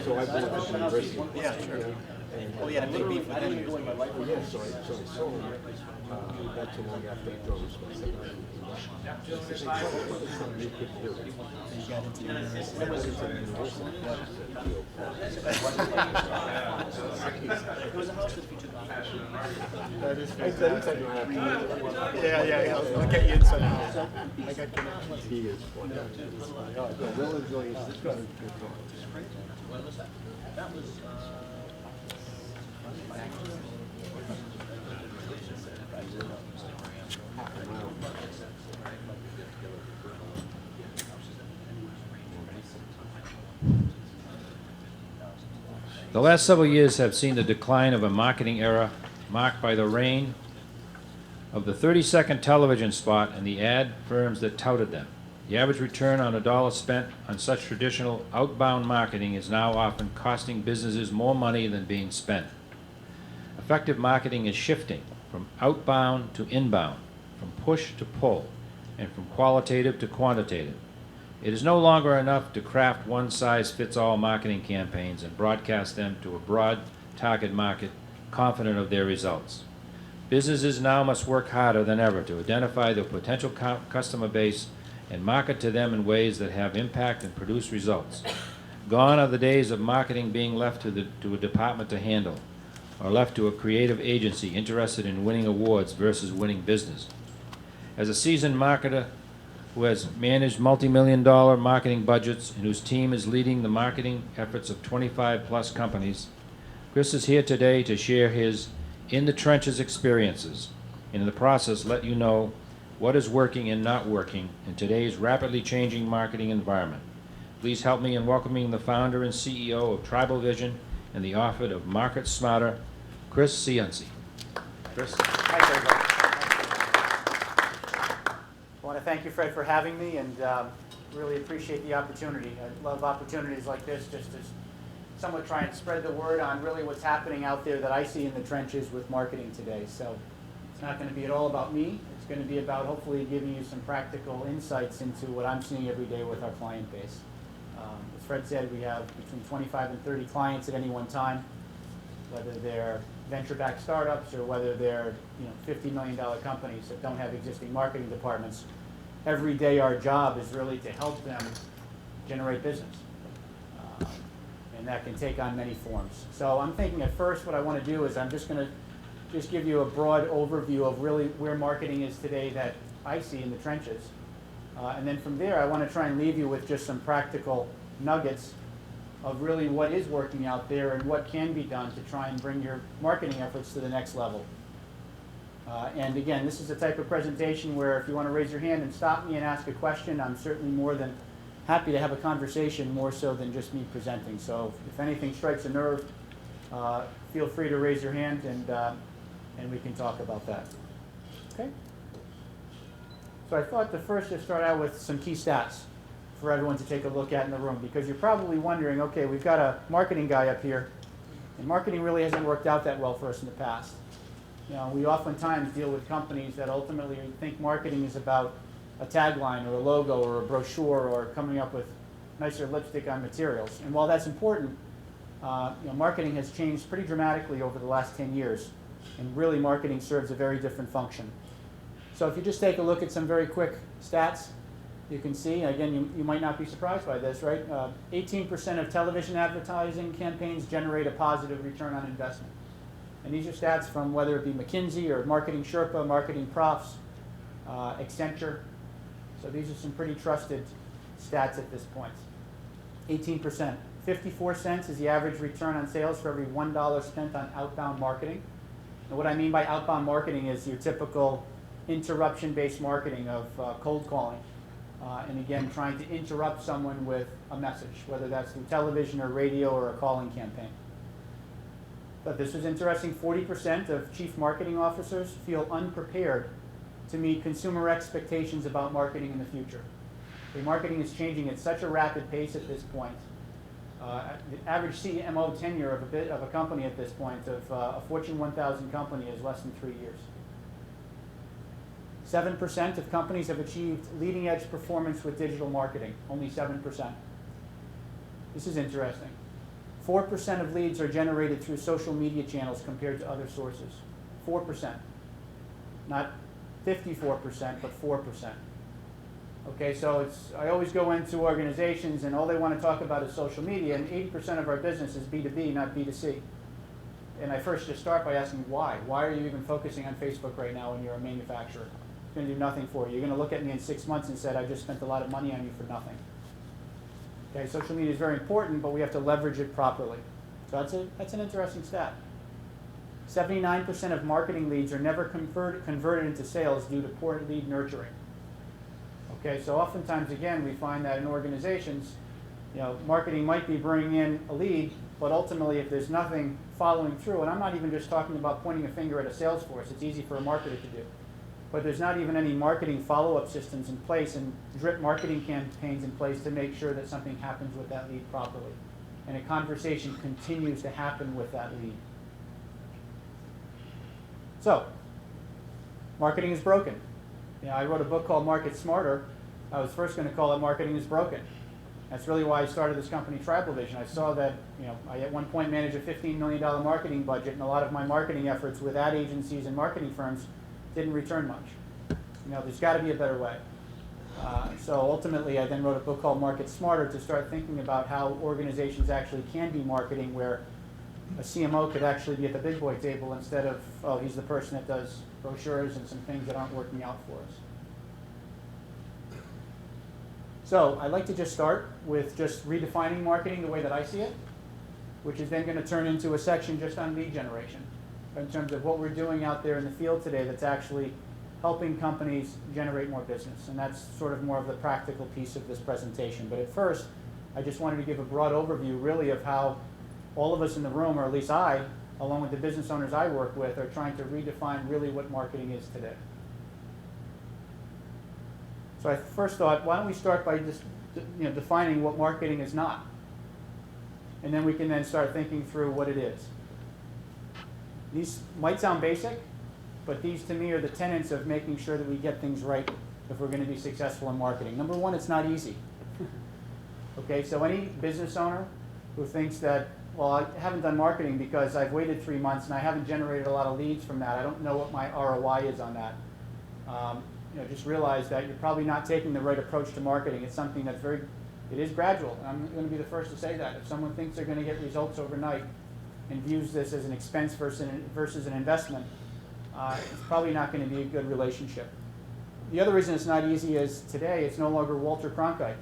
So I went to the university. Yeah, sure. And, Oh, yeah, the big beef with them. yeah, so I saw him not too long after I drove to my second Russia. It's something you could do. You got into the I university. went into the university. It was a house that featured That is I said, I know how to Yeah. I'll get you inside. I got connections. He is funny. No, we'll enjoy his good talk. When was that? That was, The last several years have seen the decline of a marketing era marked by the reign of the 30-second television spot and the ad firms that touted them. The average return on a dollar spent on such traditional outbound marketing is now often costing businesses more money than being spent. Effective marketing is shifting from outbound to inbound, from push to pull, and from qualitative to quantitative. It is no longer enough to craft one-size-fits-all marketing campaigns and broadcast them to a broad target market confident of their results. Businesses now must work harder than ever to identify their potential customer base and market to them in ways that have impact and produce results. Gone are the days of marketing being left to a department to handle, or left to a creative agency interested in winning awards versus winning business. As a seasoned marketer who has managed multi-million-dollar marketing budgets and whose team is leading the marketing efforts of 25-plus companies, Chris is here today to share his in-the-trenches experiences, and in the process let you know what is working and not working in today's rapidly changing marketing environment. Please help me in welcoming the founder and CEO of Tribal Vision and the author of Market Smarter, Chris Cianci. Chris. Thanks, everybody. I want to thank you, Fred, for having me, and really appreciate the opportunity. I love opportunities like this just to somewhat try and spread the word on really what's happening out there that I see in the trenches with marketing today. So it's not going to be at all about me. It's going to be about hopefully giving you some practical insights into what I'm seeing every day with our client base. As Fred said, we have between 25 and 30 clients at any one time, whether they're venture-backed startups or whether they're $50 million companies that don't have existing marketing departments. Every day our job is really to help them generate business. And that can take on many forms. So I'm thinking at first what I want to do is I'm just going to give you a broad overview of really where marketing is today that I see in the trenches. And then from there I want to try and leave you with just some practical nuggets of really what is working out there and what can be done to try and bring your marketing efforts to the next level. And again, this is the type of presentation where if you want to raise your hand and stop me and ask a question, I'm certainly more than happy to have a conversation, more so than just me presenting. So if anything strikes a nerve, feel free to raise your hand and we can talk about that. Okay? So I thought to first just start out with some key stats for everyone to take a look at in the room, because you're probably wondering, okay, we've got a marketing guy up here, and marketing really hasn't worked out that well for us in the past. We oftentimes deal with companies that ultimately think marketing is about a tagline or a logo or a brochure or coming up with nicer lipstick on materials. And while that's important, marketing has changed pretty dramatically over the last 10 years, and really marketing serves a very different function. So if you just take a look at some very quick stats, you can see, again, you might not be surprised by this, right? 18% of television advertising campaigns generate a positive return on investment. And these are stats from whether it be McKinsey or Marketing Sherpa, Marketing Profs, Accenture. So these are some pretty trusted stats at this point. 18%. 54 cents is the average return on sales for every $1 spent on outbound marketing. And what I mean by outbound marketing is your typical interruption-based marketing of cold calling. And again, trying to interrupt someone with a message, whether that's through television or radio or a calling campaign. But this is interesting, 40% of chief marketing officers feel unprepared to meet consumer expectations about marketing in the future. The marketing is changing at such a rapid pace at this point. The average CMO tenure of a company at this point, of a Fortune 1000 company, is less than 3 years. 7% of companies have achieved leading edge performance with digital marketing, only 7%. This is interesting. 4% of leads are generated through social media channels compared to other sources. 4%. Not 54%, but 4%. Okay, so I always go into organizations and all they want to talk about is social media, and 80% of our business is B2B, not B2C. And I first just start by asking why. Why are you even focusing on Facebook right now when you're a manufacturer? It's going to do nothing for you. You're going to look at me in 6 months and say, I just spent a lot of money on you for nothing. Okay, social media is very important, but we have to leverage it properly. So that's an interesting stat. 79% of marketing leads are never converted into sales due to poor lead nurturing. Okay, so oftentimes, again, we find that in organizations, marketing might be bringing in a lead, but ultimately if there's nothing following through, and I'm not even just talking about pointing a finger at a sales force, it's easy for a marketer to do, but there's not even any marketing follow-up systems in place and drip marketing campaigns in place to make sure that something happens with that lead properly, and a conversation continues to happen with that lead. So, marketing is broken. I wrote a book called Market Smarter. I was first going to call it Marketing is Broken. That's really why I started this company, Tribal Vision. I saw that, I at one point managed a $15 million marketing budget, and a lot of my marketing efforts with ad agencies and marketing firms didn't return much. There's got to be a better way. So ultimately, I then wrote a book called Market Smarter to start thinking about how organizations actually can be marketing, where a CMO could actually be at the big boy table instead of, oh, he's the person that does brochures and some things that aren't working out for us. So I'd like to just start with just redefining marketing the way that I see it, which is then going to turn into a section just on lead generation, in terms of what we're doing out there in the field today that's actually helping companies generate more business. And that's sort of more of the practical piece of this presentation. But at first, I just wanted to give a broad overview really of how all of us in the room, or at least I, along with the business owners I work with, are trying to redefine really what marketing is today. So I first thought, why don't we start by just defining what marketing is not? And then we can then start thinking through what it is. These might sound basic, but these to me are the tenets of making sure that we get things right if we're going to be successful in marketing. Number one, it's not easy. Okay, so any business owner who thinks that, well, I haven't done marketing because I've waited 3 months and I haven't generated a lot of leads from that, I don't know what my ROI is on that. Just realize that you're probably not taking the right approach to marketing. It's something that's it is gradual. And I'm going to be the first to say that. If someone thinks they're going to get results overnight and views this as an expense versus an investment, it's probably not going to be a good relationship. The other reason it's not easy is today it's no longer Walter Cronkite.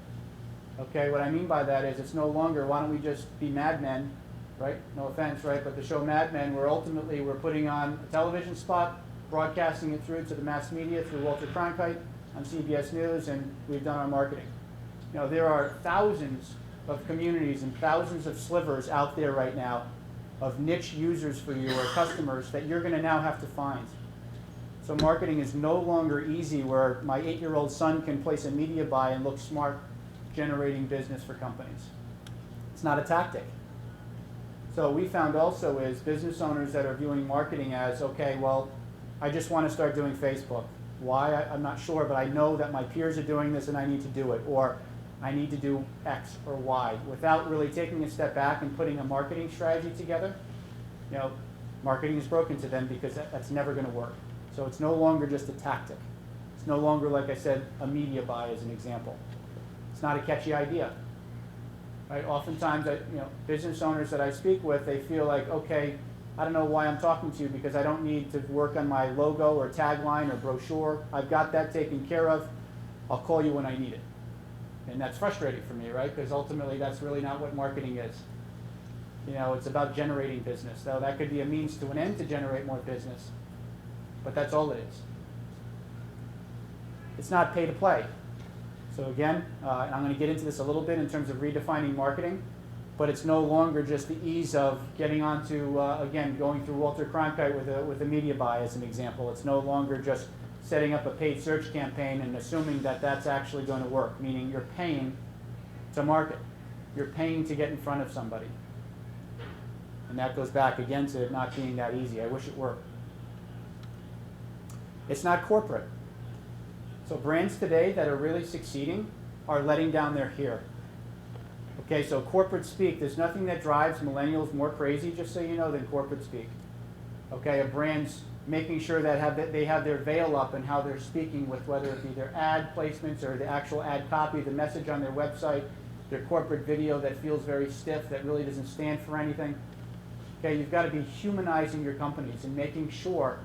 Okay, what I mean by that is it's no longer, why don't we just be Mad Men, right? No offense, right? But the show Mad Men, where ultimately we're putting on a television spot, broadcasting it through to the mass media through Walter Cronkite on CBS News, and we've done our marketing. There are thousands of communities and thousands of slivers out there right now of niche users for you or customers that you're going to now have to find. So marketing is no longer easy where my 8-year-old son can place a media buy and look smart generating business for companies. It's not a tactic. So what we found also is business owners that are viewing marketing as, okay, well, I just want to start doing Facebook. Why? I'm not sure, but I know that my peers are doing this and I need to do it. Or I need to do X or Y without really taking a step back and putting a marketing strategy together. Marketing is broken to them because that's never going to work. So it's no longer just a tactic. It's no longer, like I said, a media buy as an example. It's not a catchy idea. Right? Oftentimes, business owners that I speak with, they feel like, okay, I don't know why I'm talking to you because I don't need to work on my logo or tagline or brochure. I've got that taken care of. I'll call you when I need it. And that's frustrating for me, right? Because ultimately that's really not what marketing is. It's about generating business. Though that could be a means to an end to generate more business. But that's all it is. It's not pay to play. So again, and I'm going to get into this a little bit in terms of redefining marketing. But it's no longer just the ease of getting onto, again, going through Walter Cronkite with a media buy as an example. It's no longer just setting up a paid search campaign and assuming that that's actually going to work, meaning you're paying to market. You're paying to get in front of somebody. And that goes back again to it not being that easy. I wish it were. It's not corporate. So brands today that are really succeeding are letting down their hair. Okay, so corporate speak, there's nothing that drives millennials more crazy, just so you know, than corporate speak. Okay, a brand's making sure that they have their veil up and how they're speaking with, whether it be their ad placements or the actual ad copy, the message on their website, their corporate video that feels very stiff, that really doesn't stand for anything. Okay, you've got to be humanizing your companies and making sure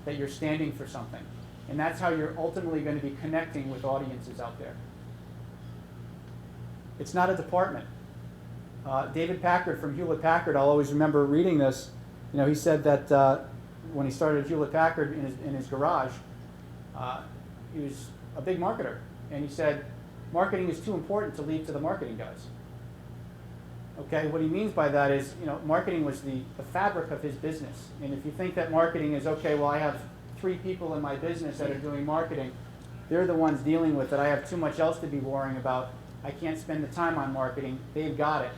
that you're standing for something. And that's how you're ultimately going to be connecting with audiences out there. It's not a department. David Packard from Hewlett Packard, I'll always remember reading this. You know, he said that when he started Hewlett Packard in his garage, he was a big marketer. And he said, marketing is too important to leave to the marketing guys. Okay, what he means by that is, you know, marketing was the fabric of his business. And if you think that marketing is, okay, well, I have 3 people in my business that are doing marketing, they're the ones dealing with it, I have too much else to be worrying about, I can't spend the time on marketing, they've got it.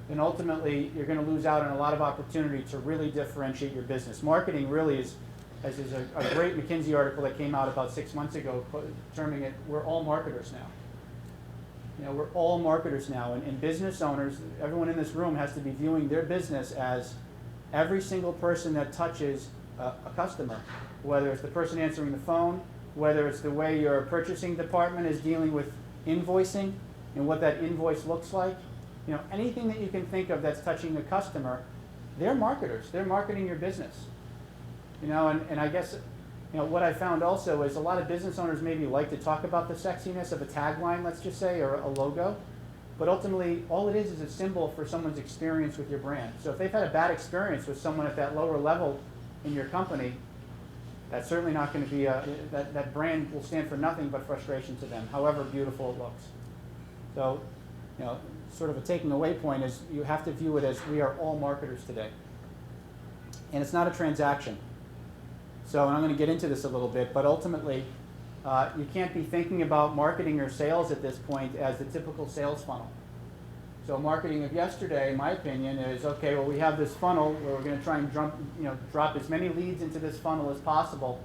And ultimately, you're going to lose out on a lot of opportunity to really differentiate your business. Marketing really is, as is a great McKinsey article that came out about 6 months ago, terming it, we're all marketers now. You know, we're all marketers now, and business owners, everyone in this room has to be viewing their business as every single person that touches a customer, whether it's the person answering the phone, whether it's the way your purchasing department is dealing with invoicing and what that invoice looks like. You know, anything that you can think of that's touching a customer, they're marketers. They're marketing your business. You know, and I guess, you know, what I found also is a lot of business owners maybe like to talk about the sexiness of a tagline, let's just say, or a logo. But ultimately, all it is a symbol for someone's experience with your brand. So if they've had a bad experience with someone at that lower level in your company, that's certainly not going to be that brand will stand for nothing but frustration to them, however beautiful it looks. So, you know, sort of a taking away point is you have to view it as we are all marketers today. And it's not a transaction. So, and I'm going to get into this a little bit, but ultimately, you can't be thinking about marketing or sales at this point as the typical sales funnel. So marketing of yesterday, in my opinion, is, okay, well, we have this funnel where we're going to try and drop as many leads into this funnel as possible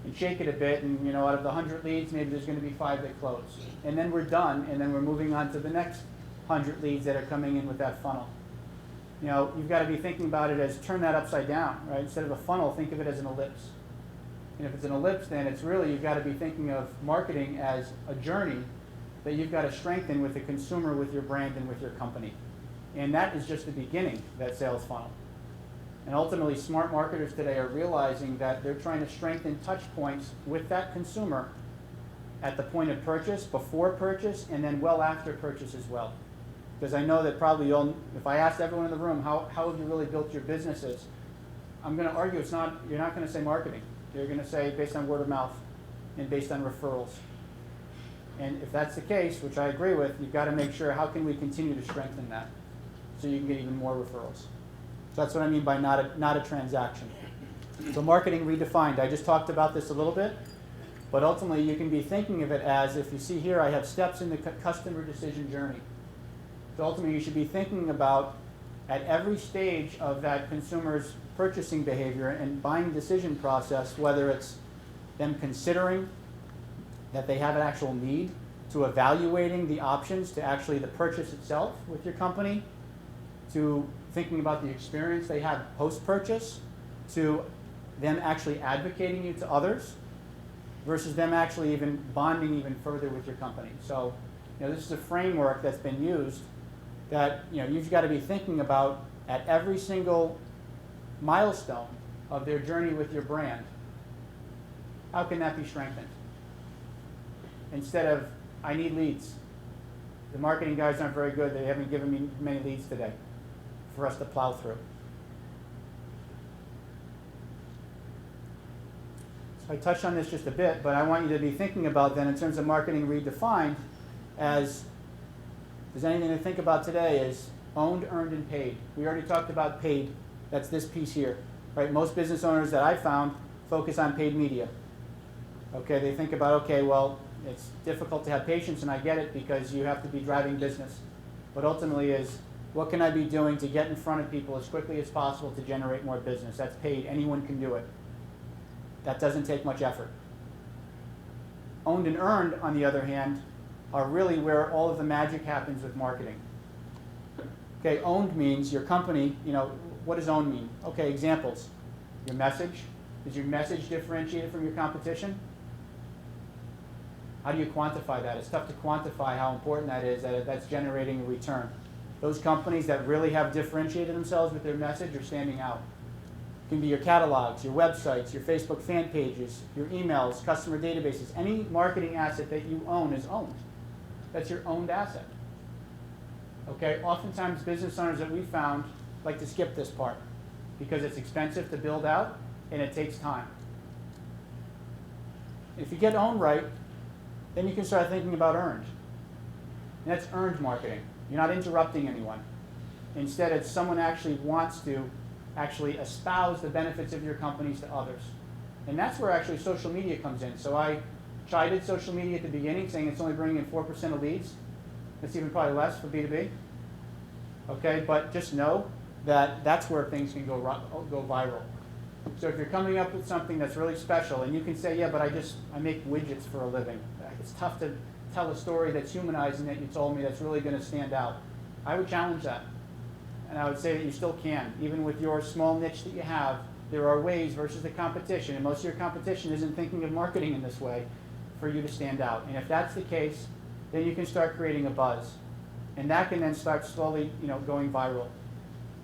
and shake it a bit, and, you know, out of the 100 leads, maybe there's going to be 5 that close. And then we're done, and then we're moving on to the next 100 leads that are coming in with that funnel. You know, you've got to be thinking about it as turn that upside down, right? Instead of a funnel, think of it as an ellipse. And if it's an ellipse, then it's really, you've got to be thinking of marketing as a journey that you've got to strengthen with the consumer, with your brand, and with your company. And that is just the beginning, that sales funnel. And ultimately, smart marketers today are realizing that they're trying to strengthen touch points with that consumer at the point of purchase, before purchase, and then well after purchase as well. Because I know that probably if I asked everyone in the room, how have you really built your businesses? I'm going to argue you're not going to say marketing. You're going to say based on word of mouth and based on referrals. And if that's the case, which I agree with, you've got to make sure how can we continue to strengthen that so you can get even more referrals. So that's what I mean by not a transaction. So marketing redefined. I just talked about this a little bit, but ultimately you can be thinking of it as, if you see here, I have steps in the customer decision journey. So ultimately you should be thinking about at every stage of that consumer's purchasing behavior and buying decision process, whether it's them considering that they have an actual need, to evaluating the options, to actually the purchase itself with your company, to thinking about the experience they have post-purchase, to them actually advocating you to others, versus them actually even bonding even further with your company. So, you know, this is a framework that's been used that, you know, you've got to be thinking about at every single milestone of their journey with your brand. How can that be strengthened? Instead of, I need leads. The marketing guys aren't very good. They haven't given me many leads today for us to plow through. So I touched on this just a bit, but I want you to be thinking about then in terms of marketing redefined as, if there's anything to think about today, is owned, earned, and paid. We already talked about paid. That's this piece here, right? Most business owners that I found focus on paid media. Okay, they think about, okay, well, it's difficult to have patience, and I get it because you have to be driving business. But ultimately is, what can I be doing to get in front of people as quickly as possible to generate more business? That's paid. Anyone can do it. That doesn't take much effort. Owned and earned, on the other hand, are really where all of the magic happens with marketing. Okay, owned means your company, what does owned mean? Okay, examples. Your message. Is your message differentiated from your competition? How do you quantify that? It's tough to quantify how important that is, that's generating a return. Those companies that really have differentiated themselves with their message are standing out. It can be your catalogs, your websites, your Facebook fan pages, your emails, customer databases. Any marketing asset that you own is owned. That's your owned asset. Okay, oftentimes business owners that we found like to skip this part because it's expensive to build out and it takes time. If you get owned right, then you can start thinking about earned. And that's earned marketing. You're not interrupting anyone. Instead, it's someone actually wants to actually espouse the benefits of your companies to others. And that's where actually social media comes in. So I chided social media at the beginning, saying it's only bringing in 4% of leads. It's even probably less for B2B. Okay, but just know that that's where things can go viral. So if you're coming up with something that's really special, and you can say, yeah, but I make widgets for a living. It's tough to tell a story that's humanizing that you told me that's really going to stand out. I would challenge that. And I would say that you still can. Even with your small niche that you have, there are ways versus the competition, and most of your competition isn't thinking of marketing in this way, for you to stand out. And if that's the case, then you can start creating a buzz. And that can then start slowly going viral.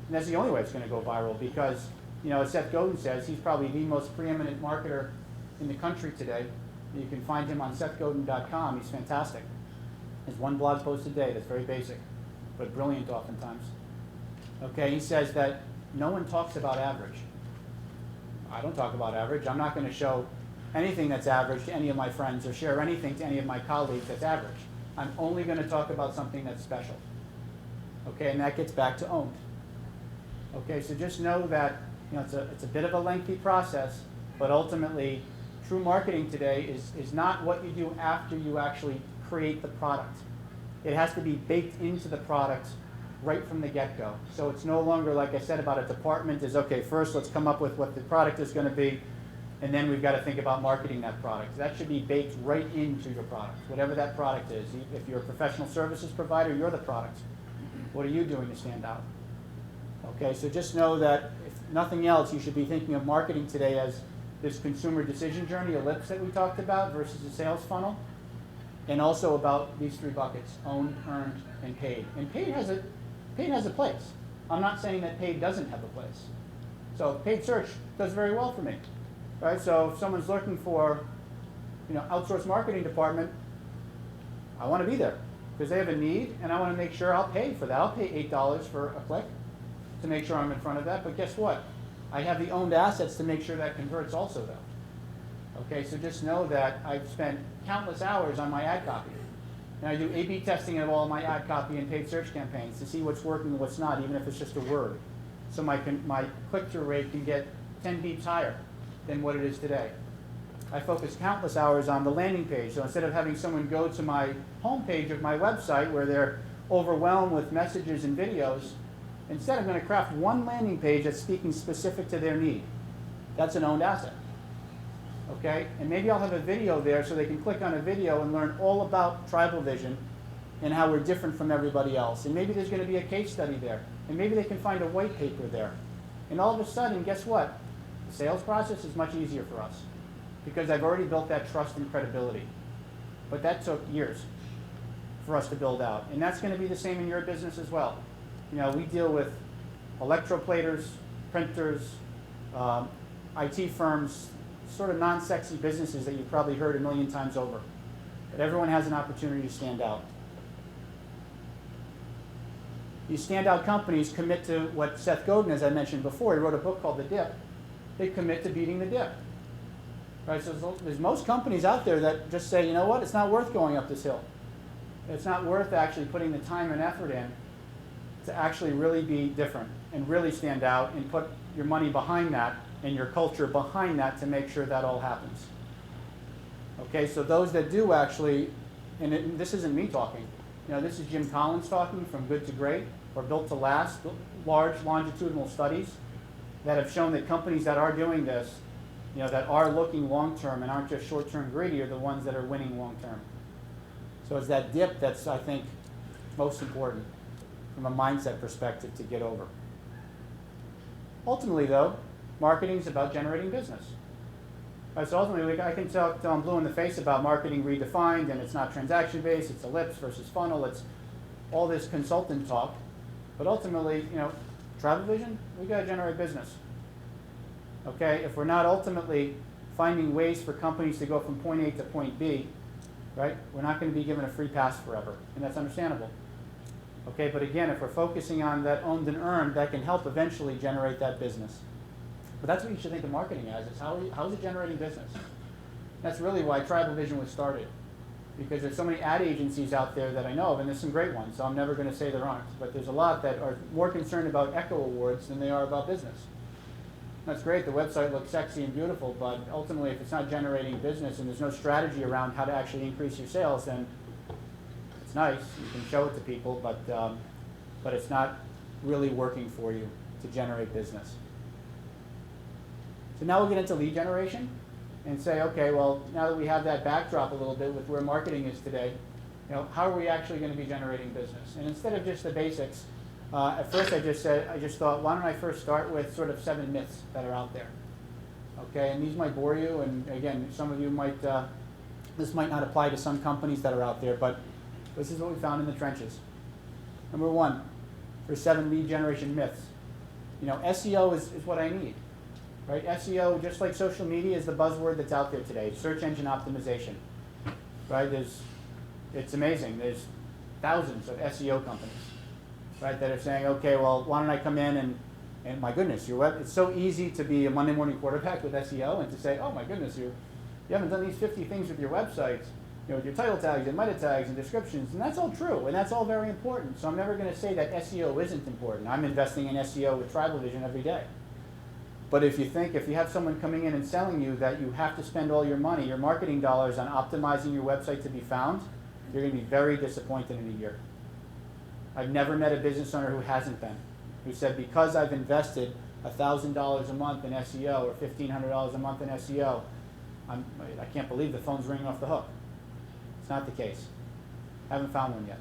And that's the only way it's going to go viral because, as Seth Godin says, he's probably the most preeminent marketer in the country today. You can find him on sethgodin.com. He's fantastic. There's one blog post a day that's very basic, but brilliant oftentimes. Okay, he says that no one talks about average. I don't talk about average. I'm not going to show anything that's average to any of my friends or share anything to any of my colleagues that's average. I'm only going to talk about something that's special. Okay, and that gets back to owned. Okay, so just know that it's a bit of a lengthy process, but ultimately, true marketing today is not what you do after you actually create the product. It has to be baked into the product right from the get-go. So it's no longer, like I said, about a department is, okay, first let's come up with what the product is going to be, and then we've got to think about marketing that product. That should be baked right into your product, whatever that product is. If you're a professional services provider, you're the product. What are you doing to stand out? Okay, so just know that if nothing else, you should be thinking of marketing today as this consumer decision journey, ellipse that we talked about, versus a sales funnel, and also about these three buckets: owned, earned, and paid. And paid has a place. I'm not saying that paid doesn't have a place. So paid search does very well for me, right? So if someone's looking for, outsourced marketing department, I want to be there because they have a need, and I want to make sure I'll pay for that. I'll pay $8 for a click to make sure I'm in front of that. But guess what? I have the owned assets to make sure that converts also, though. Okay, so just know that I've spent countless hours on my ad copy. And I do A/B testing of all my ad copy and paid search campaigns to see what's working and what's not, even if it's just a word. So my click-through rate can get 10 beeps higher than what it is today. I focus countless hours on the landing page. So instead of having someone go to my homepage of my website where they're overwhelmed with messages and videos, instead I'm going to craft one landing page that's speaking specific to their need. That's an owned asset. Okay? And maybe I'll have a video there so they can click on a video and learn all about Tribal Vision and how we're different from everybody else. And maybe there's going to be a case study there. And maybe they can find a white paper there. And all of a sudden, guess what? The sales process is much easier for us because I've already built that trust and credibility. But that took years for us to build out. And that's going to be the same in your business as well. We deal with electroplaters, printers, IT firms, sort of non-sexy businesses that you've probably heard a million times over. But everyone has an opportunity to stand out. These standout companies commit to what Seth Godin, as I mentioned before, he wrote a book called The Dip. They commit to beating the dip. Right? So there's most companies out there that just say, you know what, it's not worth going up this hill. It's not worth actually putting the time and effort in to actually really be different and really stand out and put your money behind that and your culture behind that to make sure that all happens. Okay, so those that do actually, and this isn't me talking, this is Jim Collins talking from Good to Great or Built to Last, large longitudinal studies that have shown that companies that are doing this, that are looking long-term and aren't just short-term greedy are the ones that are winning long-term. So it's that dip that's, I think, most important from a mindset perspective to get over. Ultimately, though, marketing is about generating business. Right, so ultimately, I can tell I'm blue in the face about marketing redefined, and it's not transaction-based, it's ellipse versus funnel, it's all this consultant talk. But ultimately, Travel Vision, we got to generate business. Okay, if we're not ultimately finding ways for companies to go from point A to point B, right, we're not going to be given a free pass forever, and that's understandable. Okay, but again, if we're focusing on that owned and earned, that can help eventually generate that business. But that's what you should think of marketing as, is how is it generating business? That's really why Travel Vision was started. Because there's so many ad agencies out there that I know of, and there's some great ones, so I'm never going to say there aren't. But there's a lot that are more concerned about Echo Awards than they are about business. That's great, the website looks sexy and beautiful, but ultimately if it's not generating business and there's no strategy around how to actually increase your sales, then it's nice, you can show it to people, but it's not really working for you to generate business. So now we'll get into lead generation and say, okay, well, now that we have that backdrop a little bit with where marketing is today, how are we actually going to be generating business? And instead of just the basics, at first I just thought, why don't I first start with sort of 7 myths that are out there? Okay, and these might bore you, and again, some of you might, this might not apply to some companies that are out there, but this is what we found in the trenches. Number 1, for 7 lead generation myths. SEO is what I need. Right? SEO, just like social media, is the buzzword that's out there today. Search engine optimization. Right? It's amazing. There's thousands of SEO companies, right, that are saying, okay, well, why don't I come in and my goodness, your web, it's so easy to be a Monday morning quarterback with SEO and to say, oh my goodness, you haven't done these 50 things with your website, with your title tags and meta tags and descriptions, and that's all true, and that's all very important. So I'm never going to say that SEO isn't important. I'm investing in SEO with Travel Vision every day. But if you have someone coming in and selling you that you have to spend all your money, your marketing dollars on optimizing your website to be found, you're going to be very disappointed in a year. I've never met a business owner who hasn't been, who said, because I've invested $1,000 a month in SEO or $1,500 a month in SEO, I can't believe the phone's ringing off the hook. It's not the case. Haven't found one yet.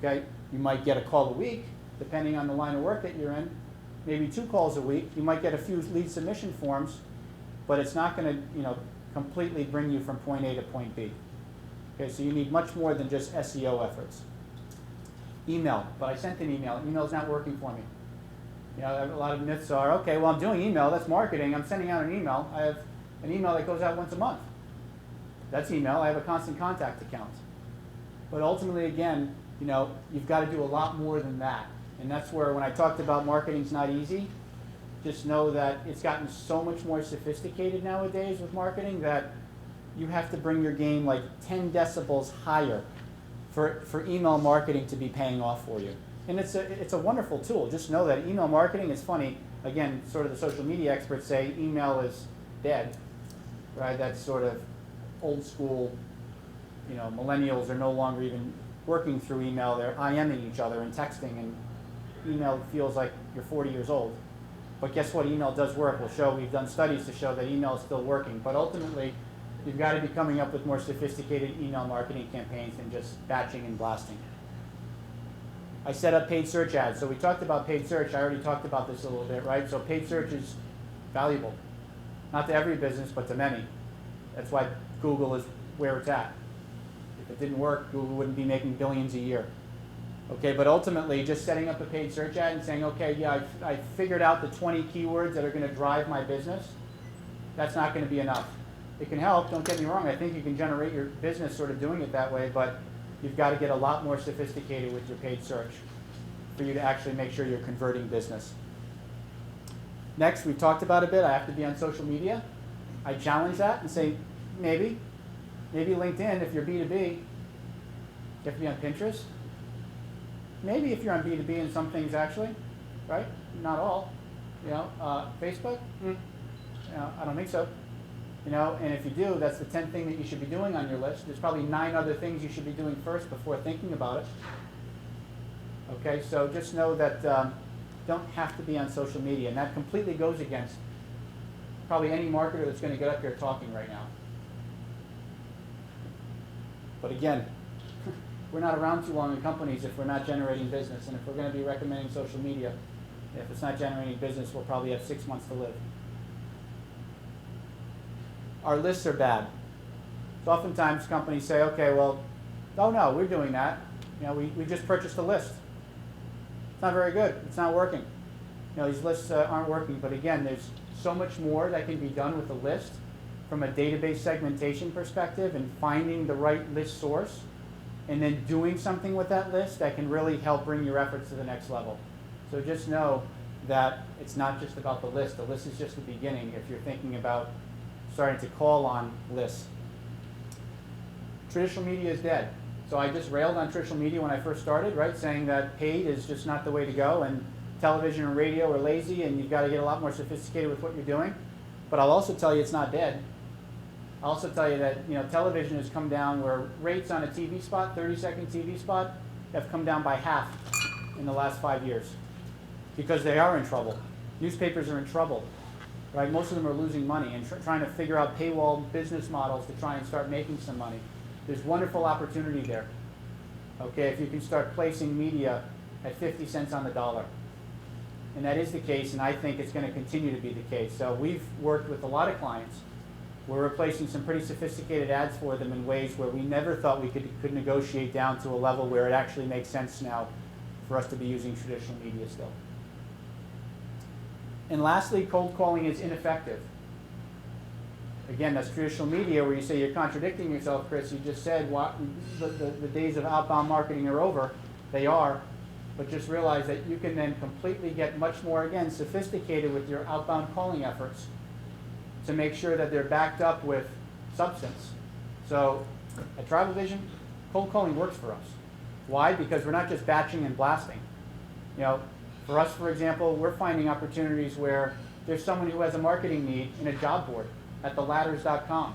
Okay? You might get a call a week, depending on the line of work that you're in. Maybe 2 calls a week. You might get a few lead submission forms, but it's not going to, completely bring you from point A to point B. Okay, so you need much more than just SEO efforts. Email, but I sent an email. Email's not working for me. A lot of myths are, okay, well, I'm doing email. That's marketing. I'm sending out an email. I have an email that goes out once a month. That's email. I have a constant contact account. But ultimately, again, you've got to do a lot more than that. And that's where, when I talked about marketing's not easy, just know that it's gotten so much more sophisticated nowadays with marketing that you have to bring your game like 10 decibels higher for email marketing to be paying off for you. And it's a wonderful tool. Just know that email marketing is funny. Again, sort of the social media experts say email is dead, right? That's sort of old school, millennials are no longer even working through email. They're IMing each other and texting, and email feels like you're 40 years old. But guess what? Email does work. We've done studies to show that email is still working. But ultimately, you've got to be coming up with more sophisticated email marketing campaigns than just batching and blasting. I set up paid search ads. So we talked about paid search. I already talked about this a little bit, right? So paid search is valuable. Not to every business, but to many. That's why Google is where it's at. If it didn't work, Google wouldn't be making billions a year. Okay, but ultimately, just setting up a paid search ad and saying, okay, yeah, I figured out the 20 keywords that are going to drive my business, that's not going to be enough. It can help, don't get me wrong. I think you can generate your business sort of doing it that way, but you've got to get a lot more sophisticated with your paid search for you to actually make sure you're converting business. Next, we've talked about a bit, I have to be on social media. I challenge that and say, maybe LinkedIn, if you're B2B, you have to be on Pinterest. Maybe if you're on B2B in some things actually, right? Not all. Facebook? I don't think so. And if you do, that's the 10th thing that you should be doing on your list. There's probably 9 other things you should be doing first before thinking about it. Okay, so just know that don't have to be on social media, and that completely goes against probably any marketer that's going to get up here talking right now. But again, we're not around too long in companies if we're not generating business. And if we're going to be recommending social media, if it's not generating business, we'll probably have 6 months to live. Our lists are bad. So oftentimes companies say, okay, well, oh no, we're doing that. You know, we just purchased a list. It's not very good. It's not working. You know, these lists aren't working. But again, there's so much more that can be done with a list from a database segmentation perspective and finding the right list source and then doing something with that list that can really help bring your efforts to the next level. So just know that it's not just about the list. The list is just the beginning if you're thinking about starting to call on lists. Traditional media is dead. So I just railed on traditional media when I first started, right, saying that paid is just not the way to go, and television and radio are lazy, and you've got to get a lot more sophisticated with what you're doing. But I'll also tell you it's not dead. I'll also tell you that, you know, television has come down where rates on a TV spot, 30-second TV spot, have come down by half in the last 5 years because they are in trouble. Newspapers are in trouble, right? Most of them are losing money and trying to figure out paywall business models to try and start making some money. There's wonderful opportunity there, okay, if you can start placing media at 50 cents on the dollar. And that is the case, and I think it's going to continue to be the case. So we've worked with a lot of clients. We're replacing some pretty sophisticated ads for them in ways where we never thought we could negotiate down to a level where it actually makes sense now for us to be using traditional media still. And lastly, cold calling is ineffective. Again, that's traditional media where you say you're contradicting yourself, Chris. You just said the days of outbound marketing are over. They are. But just realize that you can then completely get much more, again, sophisticated with your outbound calling efforts to make sure that they're backed up with substance. So at Tribal Vision, cold calling works for us. Why? Because we're not just batching and blasting. You know, for us, for example, we're finding opportunities where there's someone who has a marketing need in a job board at theladders.com,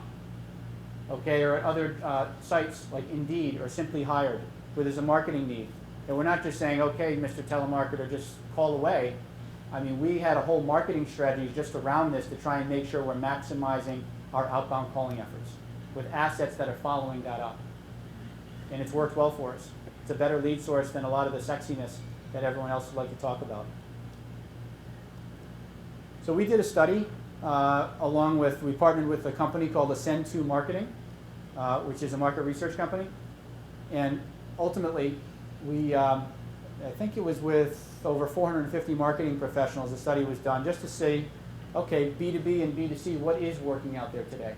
okay, or at other sites like Indeed or Simply Hired, where there's a marketing need. And we're not just saying, okay, Mr. Telemarketer, just call away. I mean, we had a whole marketing strategy just around this to try and make sure we're maximizing our outbound calling efforts with assets that are following that up. And it's worked well for us. It's a better lead source than a lot of the sexiness that everyone else would like to talk about. So we did a study we partnered with a company called Ascend2 Marketing, which is a market research company. And ultimately, I think it was with over 450 marketing professionals, the study was done just to see, okay, B2B and B2C, what is working out there today?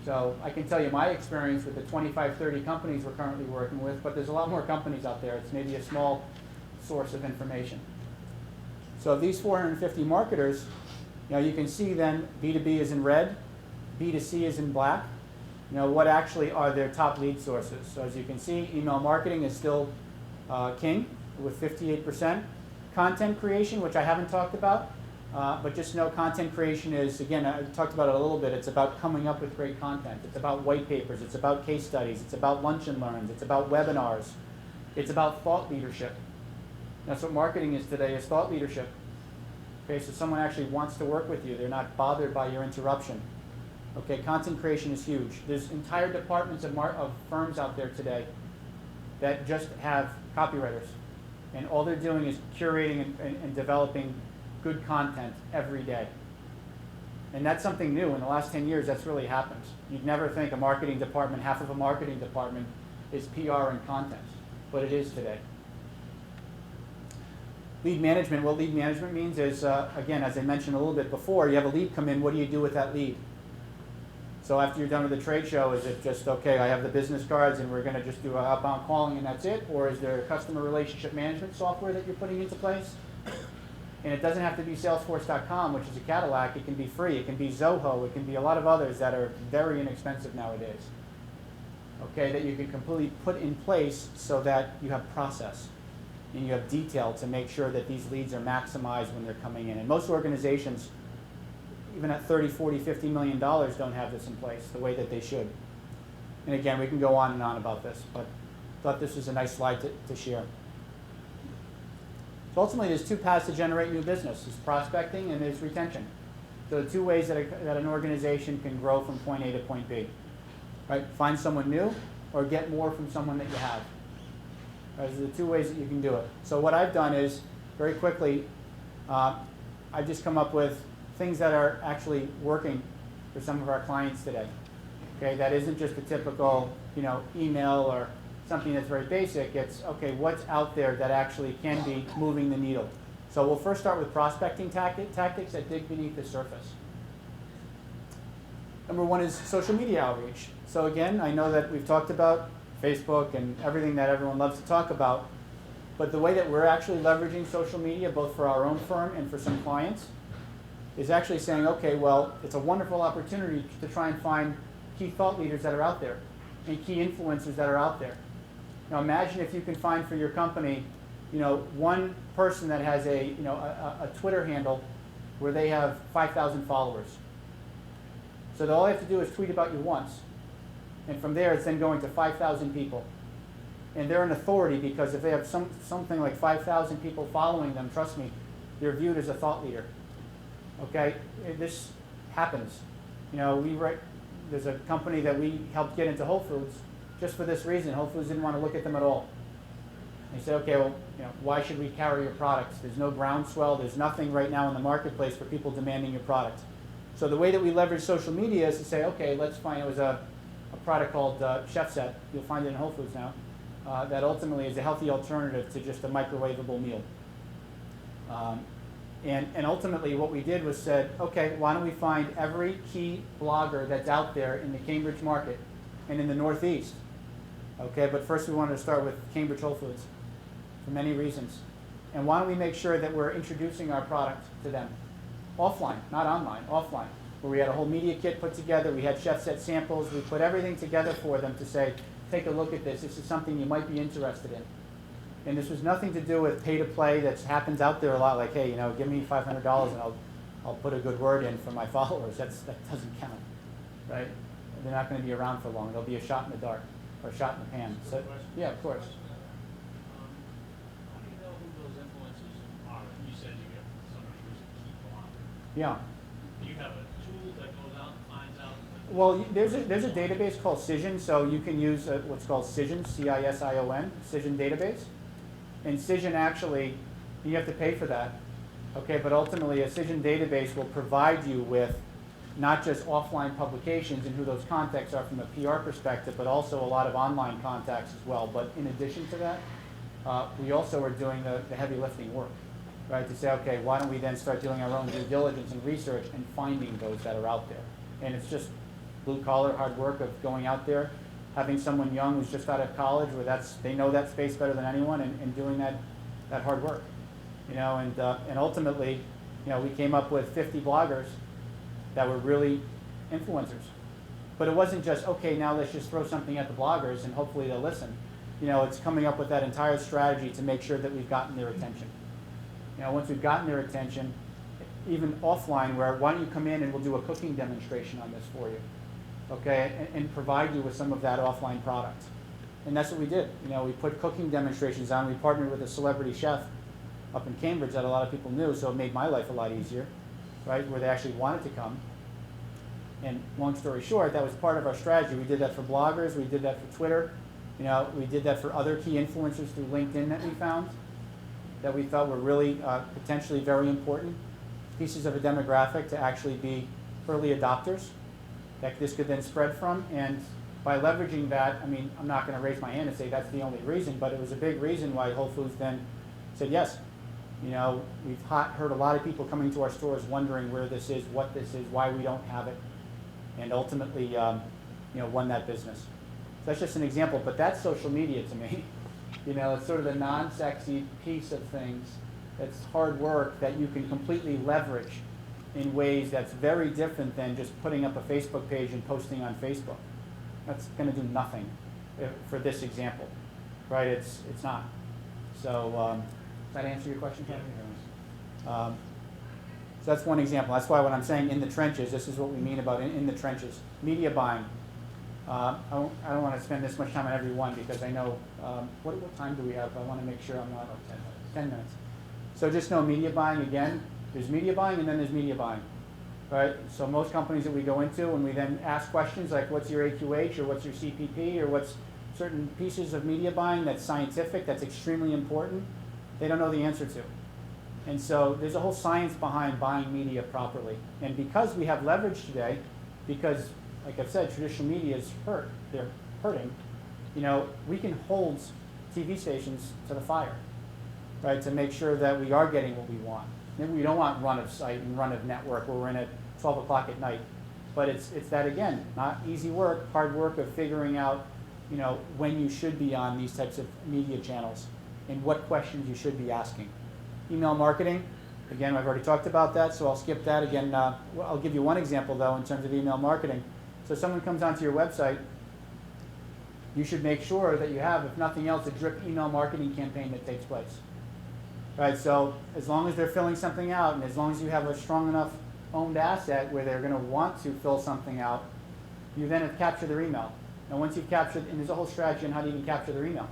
So I can tell you my experience with the 25, 30 companies we're currently working with, but there's a lot more companies out there. It's maybe a small source of information. So of these 450 marketers, you know, you can see then B2B is in red, B2C is in black. You know, what actually are their top lead sources? So as you can see, email marketing is still king with 58%. Content creation, which I haven't talked about, but just know content creation is, again, I talked about it a little bit, it's about coming up with great content. It's about white papers, it's about case studies, it's about lunch and learns, it's about webinars, it's about thought leadership. That's what marketing is today, is thought leadership. Okay, so someone actually wants to work with you. They're not bothered by your interruption. Okay, content creation is huge. There's entire departments of firms out there today that just have copywriters. And all they're doing is curating and developing good content every day. And that's something new. In the last 10 years, that's really happened. You'd never think a marketing department, half of a marketing department is PR and content, but it is today. Lead management, what lead management means is, again, as I mentioned a little bit before, you have a lead come in, what do you do with that lead? So after you're done with the trade show, is it just, okay, I have the business cards and we're going to just do outbound calling and that's it? Or is there customer relationship management software that you're putting into place? And it doesn't have to be Salesforce.com, which is a Cadillac. It can be free. It can be Zoho. It can be a lot of others that are very inexpensive nowadays. Okay, that you can completely put in place so that you have process and you have detail to make sure that these leads are maximized when they're coming in. And most organizations, even at $30, $40, $50 million, don't have this in place the way that they should. And again, we can go on and on about this, but I thought this was a nice slide to share. So ultimately, there's two paths to generate new business. There's prospecting and there's retention. So the two ways that an organization can grow from point A to point B. Right? Find someone new or get more from someone that you have. Those are the two ways that you can do it. So what I've done is, very quickly, I've just come up with things that are actually working for some of our clients today. Okay, that isn't just a typical, email or something that's very basic. It's, okay, what's out there that actually can be moving the needle? So we'll first start with prospecting tactics that dig beneath the surface. Number one is social media outreach. So again, I know that we've talked about Facebook and everything that everyone loves to talk about, but the way that we're actually leveraging social media, both for our own firm and for some clients, is actually saying, okay, well, it's a wonderful opportunity to try and find key thought leaders that are out there and key influencers that are out there. Now imagine if you can find for your company, one person that has a Twitter handle where they have 5,000 followers. So all they have to do is tweet about you once. And from there, it's then going to 5,000 people. And they're an authority because if they have something like 5,000 people following them, trust me, they're viewed as a thought leader. Okay? This happens. There's a company that we helped get into Whole Foods just for this reason. Whole Foods didn't want to look at them at all. They said, okay, well, why should we carry your products? There's no groundswell. There's nothing right now in the marketplace for people demanding your product. So the way that we leverage social media is to say, okay, let's find, it was a product called Chef Set. You'll find it in Whole Foods now. That ultimately is a healthy alternative to just a microwavable meal. And ultimately what we did was said, okay, why don't we find every key blogger that's out there in the Cambridge market and in the Northeast. Okay, but first we wanted to start with Cambridge Whole Foods for many reasons. And why don't we make sure that we're introducing our product to them? Offline, not online, offline. Where we had a whole media kit put together, we had Chef Set samples, we put everything together for them to say, take a look at this is something you might be interested in. And this was nothing to do with pay to play that happens out there a lot, like, hey, give me $500 and I'll put a good word in for my followers. That doesn't count, right? They're not going to be around for long. They'll be a shot in the dark or a shot in the pan. So, yeah, of course. How do you know who those influencers are? You said you get somebody who's a key blogger. Yeah. Do you have a tool that goes out and finds out? Well, there's a database called Cision, so you can use what's called Cision, C-I-S-I-O-N, Cision database. And Cision actually, you have to pay for that, okay? But ultimately, a Cision database will provide you with not just offline publications and who those contacts are from a PR perspective, but also a lot of online contacts as well. But in addition to that, we also are doing the heavy lifting work, right? To say, okay, why don't we then start doing our own due diligence and research and finding those that are out there? And it's just blue-collar hard work of going out there, having someone young who's just out of college where they know that space better than anyone and doing that hard work. And ultimately, we came up with 50 bloggers that were really influencers. But it wasn't just, okay, now let's just throw something at the bloggers and hopefully they'll listen. It's coming up with that entire strategy to make sure that we've gotten their attention. Once we've gotten their attention, even offline, where why don't you come in and we'll do a cooking demonstration on this for you, okay, and provide you with some of that offline product. And that's what we did. We put cooking demonstrations on. We partnered with a celebrity chef up in Cambridge that a lot of people knew, so it made my life a lot easier, right, where they actually wanted to come. And long story short, that was part of our strategy. We did that for bloggers. We did that for Twitter. We did that for other key influencers through LinkedIn that we found that we thought were really potentially very important pieces of a demographic to actually be early adopters that this could then spread from. And by leveraging that, I'm not going to raise my hand and say that's the only reason, but it was a big reason why Whole Foods then said yes. We've heard a lot of people coming to our stores wondering where this is, what this is, why we don't have it, and ultimately, won that business. So that's just an example, but that's social media to me. It's sort of the non-sexy piece of things. It's hard work that you can completely leverage in ways that's very different than just putting up a Facebook page and posting on Facebook. That's going to do nothing for this example, right? It's not. So does that answer your question, Kevin? So that's one example. That's why when I'm saying in the trenches, this is what we mean about in the trenches. Media buying. I don't want to spend this much time on every one because I know, what time do we have? I want to make sure I'm not, 10 minutes. So just know media buying, again, there's media buying and then there's media buying, right? So most companies that we go into and we then ask questions like what's your AQH or what's your CPP or what's certain pieces of media buying that's scientific, that's extremely important, they don't know the answer to. And so there's a whole science behind buying media properly. And because we have leverage today, because, like I've said, traditional media is they're hurting, we can hold TV stations to the fire, right, to make sure that we are getting what we want. Maybe we don't want run of site and run of network where we're in at 12 o'clock at night. But it's that, again, not easy work, hard work of figuring out, when you should be on these types of media channels and what questions you should be asking. Email marketing, again, I've already talked about that, so I'll skip that. Again, I'll give you one example, though, in terms of email marketing. So someone comes onto your website, you should make sure that you have, if nothing else, a drip email marketing campaign that takes place. Right, so as long as they're filling something out, and as long as you have a strong enough owned asset where they're going to want to fill something out, you then have captured their email. And once you've captured, and there's a whole strategy on how to even capture their email.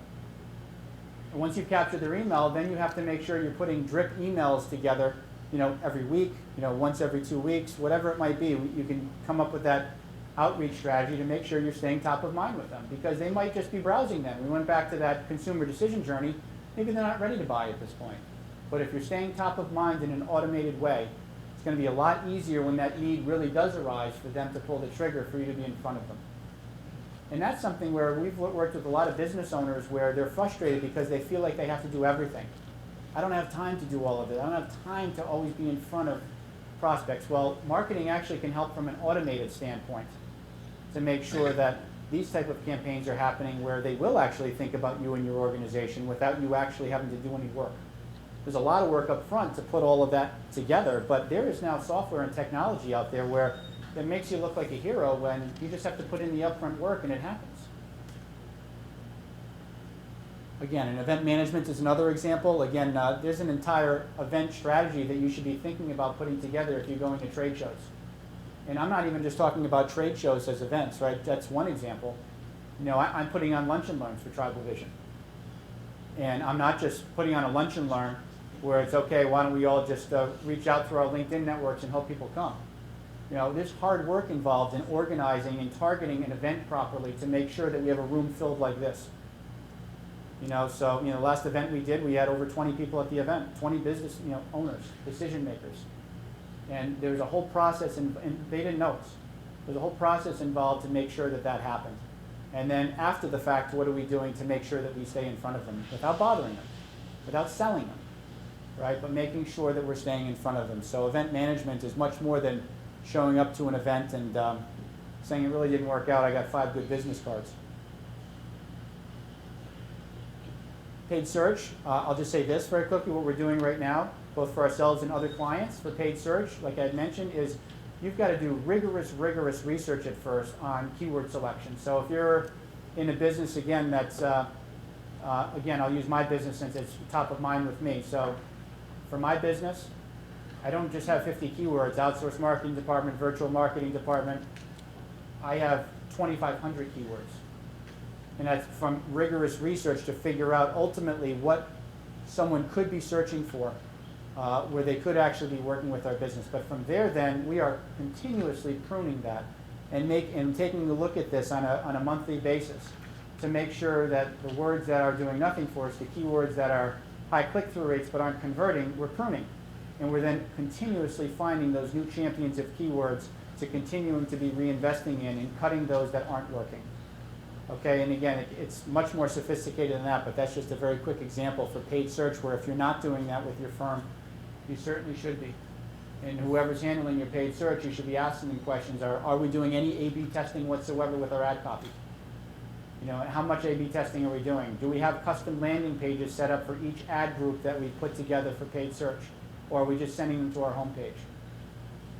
And once you've captured their email, then you have to make sure you're putting drip emails together, every week, once every 2 weeks, whatever it might be. You can come up with that outreach strategy to make sure you're staying top of mind with them, because they might just be browsing them. We went back to that consumer decision journey. Maybe they're not ready to buy at this point. But if you're staying top of mind in an automated way, it's going to be a lot easier when that need really does arise for them to pull the trigger for you to be in front of them. And that's something where we've worked with a lot of business owners where they're frustrated because they feel like they have to do everything. I don't have time to do all of it. I don't have time to always be in front of prospects. Well, marketing actually can help from an automated standpoint to make sure that these type of campaigns are happening where they will actually think about you and your organization without you actually having to do any work. There's a lot of work up front to put all of that together, but there is now software and technology out there where it makes you look like a hero when you just have to put in the upfront work and it happens. Again, and event management is another example. Again, there's an entire event strategy that you should be thinking about putting together if you're going to trade shows. And I'm not even just talking about trade shows as events, right? That's one example. I'm putting on lunch and learns for Tribal Vision. And I'm not just putting on a lunch and learn where it's, okay, why don't we all just reach out through our LinkedIn networks and hope people come. There's hard work involved in organizing and targeting an event properly to make sure that we have a room filled like this. So, the last event we did, we had over 20 people at the event, 20 business, owners, decision makers. And there was a whole process, and they didn't know us. There's a whole process involved to make sure that that happened. And then after the fact, what are we doing to make sure that we stay in front of them without bothering them, without selling them, right? But making sure that we're staying in front of them. So event management is much more than showing up to an event and saying it really didn't work out, I got 5 good business cards. Paid search, I'll just say this very quickly, what we're doing right now, both for ourselves and other clients for paid search, like I had mentioned, is you've got to do rigorous research at first on keyword selection. So if you're in a business, again, that's, again, I'll use my business since it's top of mind with me. So for my business, I don't just have 50 keywords, outsourced marketing department, virtual marketing department. I have 2,500 keywords. And that's from rigorous research to figure out ultimately what someone could be searching for, where they could actually be working with our business. But from there, then, we are continuously pruning that and taking a look at this on a monthly basis to make sure that the words that are doing nothing for us, the keywords that are high click-through rates but aren't converting, we're pruning. And we're then continuously finding those new champions of keywords to continuing to be reinvesting in and cutting those that aren't working. Okay, and again, it's much more sophisticated than that, but that's just a very quick example for paid search where if you're not doing that with your firm, you certainly should be. And whoever's handling your paid search, you should be asking them questions. Are we doing any A/B testing whatsoever with our ad copy? How much A/B testing are we doing? Do we have custom landing pages set up for each ad group that we put together for paid search? Or are we just sending them to our homepage?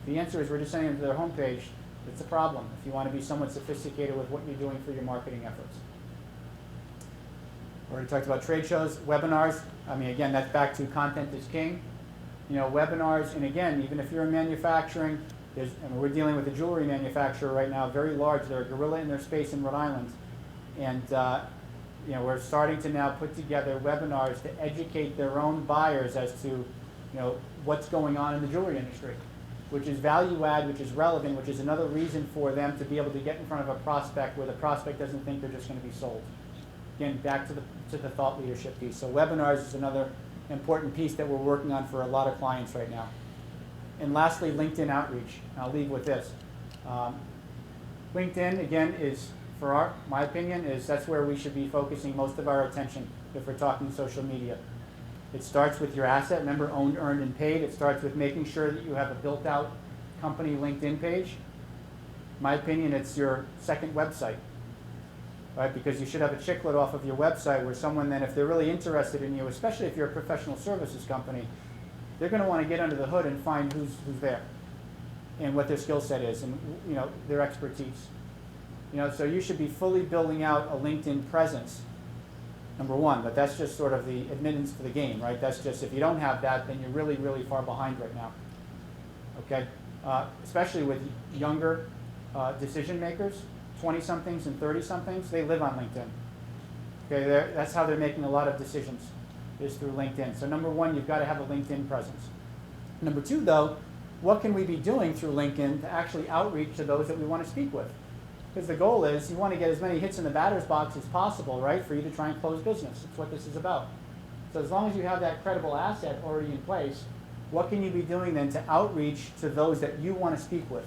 The answer is we're just sending them to their homepage. It's a problem if you want to be somewhat sophisticated with what you're doing for your marketing efforts. We already talked about trade shows, webinars. I mean, again, that's back to content is king. Webinars, and again, even if you're in manufacturing, we're dealing with a jewelry manufacturer right now, very large. They're a gorilla in their space in Rhode Island. And we're starting to now put together webinars to educate their own buyers as to what's going on in the jewelry industry, which is value add, which is relevant, which is another reason for them to be able to get in front of a prospect where the prospect doesn't think they're just going to be sold. Again, back to the thought leadership piece. So webinars is another important piece that we're working on for a lot of clients right now. And lastly, LinkedIn outreach. I'll leave with this. LinkedIn, again, is, for my opinion, that's where we should be focusing most of our attention if we're talking social media. It starts with your asset. Remember, owned, earned, and paid. It starts with making sure that you have a built-out company LinkedIn page. In my opinion, it's your second website, right? Because you should have a chicklet off of your website where someone then, if they're really interested in you, especially if you're a professional services company, they're going to want to get under the hood and find who's there and what their skill set is and, you know, their expertise. You know, so you should be fully building out a LinkedIn presence, number one, but that's just sort of the admittance for the game, right? That's just, if you don't have that, then you're really, really far behind right now, okay? Especially with younger decision makers, 20-somethings and 30-somethings, they live on LinkedIn. Okay, that's how they're making a lot of decisions, is through LinkedIn. So number one, you've got to have a LinkedIn presence. Number two, though, what can we be doing through LinkedIn to actually outreach to those that we want to speak with? Because the goal is you want to get as many hits in the batter's box as possible, right, for you to try and close business. That's what this is about. So as long as you have that credible asset already in place, what can you be doing then to outreach to those that you want to speak with?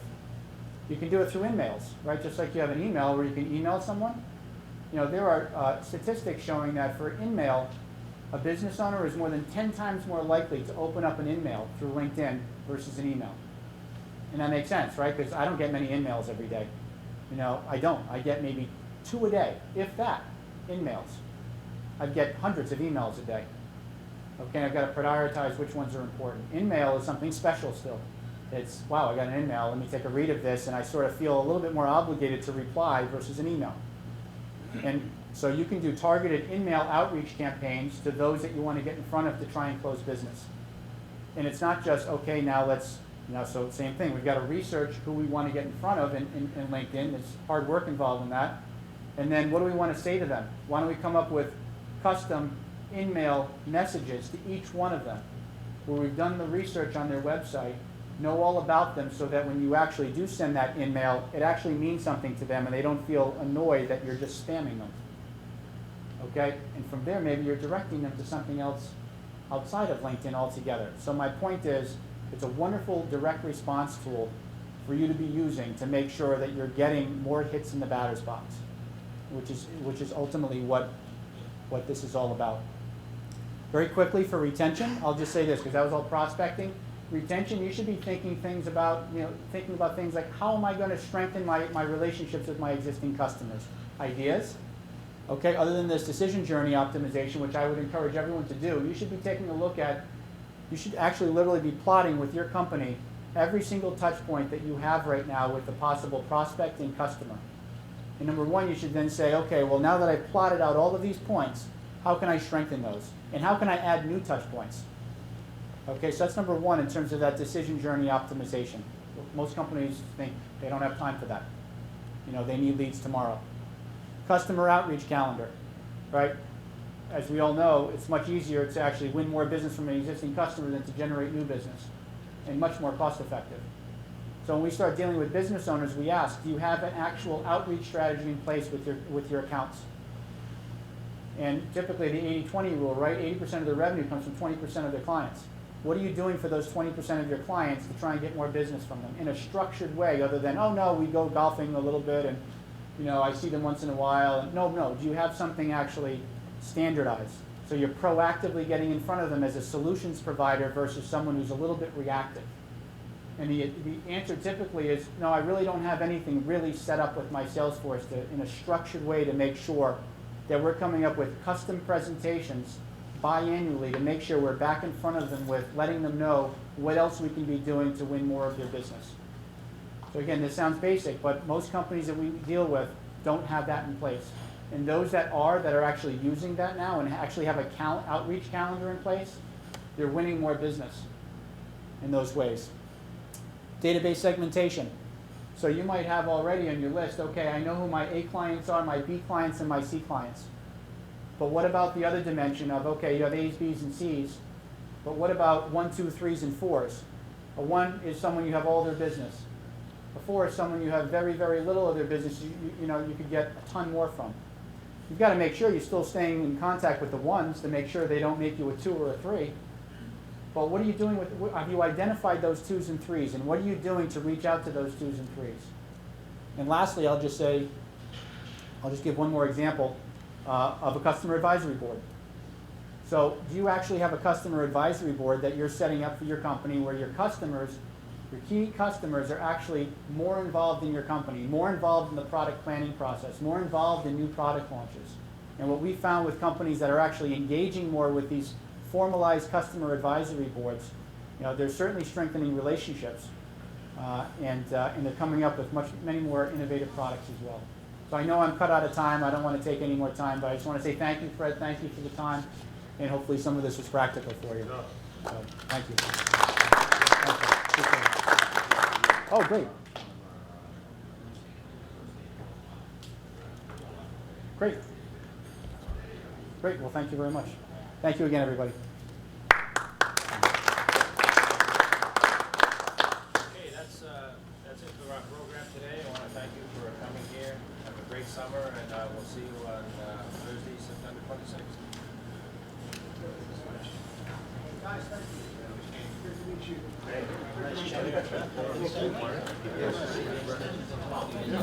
You can do it through emails, right? Just like you have an email where you can email someone. You know, there are statistics showing that for email, a business owner is more than 10 times more likely to open up an email through LinkedIn versus an email. And that makes sense, right? Because I don't get many emails every day. You know, I don't. I get maybe 2 a day, if that, emails. I get hundreds of emails a day. Okay, I've got to prioritize which ones are important. InMail is something special still. It's, wow, I got an email, let me take a read of this, and I sort of feel a little bit more obligated to reply versus an email. And so you can do targeted in-mail outreach campaigns to those that you want to get in front of to try and close business. And it's not just, okay, now let's, you know, so same thing. We've got to research who we want to get in front of in LinkedIn. There's hard work involved in that. And then what do we want to say to them? Why don't we come up with custom in-mail messages to each one of them, where we've done the research on their website, know all about them, so that when you actually do send that in-mail, it actually means something to them and they don't feel annoyed that you're just spamming them. Okay? And from there, maybe you're directing them to something else outside of LinkedIn altogether. So my point is, it's a wonderful direct response tool for you to be using to make sure that you're getting more hits in the batter's box, which is ultimately what this is all about. Very quickly for retention, I'll just say this because that was all prospecting. Retention, you should be thinking things about, thinking about things like, how am I going to strengthen my relationships with my existing customers? Ideas. Okay, other than this decision journey optimization, which I would encourage everyone to do, you should be taking a look at, you should actually literally be plotting with your company every single touch point that you have right now with the possible prospect and customer. And number one, you should then say, okay, well, now that I've plotted out all of these points, how can I strengthen those? And how can I add new touch points? Okay, so that's number one in terms of that decision journey optimization. Most companies think they don't have time for that. They need leads tomorrow. Customer outreach calendar, right? As we all know, it's much easier to actually win more business from an existing customer than to generate new business, and much more cost effective. So when we start dealing with business owners, we ask, do you have an actual outreach strategy in place with your accounts? And typically the 80-20 rule, right? 80% of their revenue comes from 20% of their clients. What are you doing for those 20% of your clients to try and get more business from them in a structured way, other than, oh no, we go golfing a little bit and I see them once in a while. And no, do you have something actually standardized? So you're proactively getting in front of them as a solutions provider versus someone who's a little bit reactive. And the answer typically is, no, I really don't have anything really set up with my sales force in a structured way to make sure that we're coming up with custom presentations biannually to make sure we're back in front of them with letting them know what else we can be doing to win more of their business. So again, this sounds basic, but most companies that we deal with don't have that in place. And those that are actually using that now and actually have an outreach calendar in place, they're winning more business in those ways. Database segmentation. So you might have already on your list, okay, I know who my A clients are, my B clients, and my C clients. But what about the other dimension of, okay, you have A's, B's, and C's, but what about 1, 2, 3s, and 4s? A 1 is someone you have all their business. A 4 is someone you have very, very little of their business, you could get a ton more from. You've got to make sure you're still staying in contact with the ones to make sure they don't make you a 2 or a 3. But what are you doing with, have you identified those 2s and 3s, and what are you doing to reach out to those 2s and 3s? And lastly, I'll just give one more example of a customer advisory board. So do you actually have a customer advisory board that you're setting up for your company where your customers, your key customers are actually more involved in your company, more involved in the product planning process, more involved in new product launches? And what we found with companies that are actually engaging more with these formalized customer advisory boards, they're certainly strengthening relationships, and they're coming up with many more innovative products as well. So I know I'm cut out of time. I don't want to take any more time, but I just want to say thank you, Fred. Thank you for the time, and hopefully some of this was practical for you. So thank you. Oh, great. Great. Great. Well, thank you very much. Thank you again, everybody. Okay, that's it for our program today. I want to thank you for coming here. Have a great summer, and we'll see you on Thursday, September 26th. Guys, thank you. Good to meet you. Yes.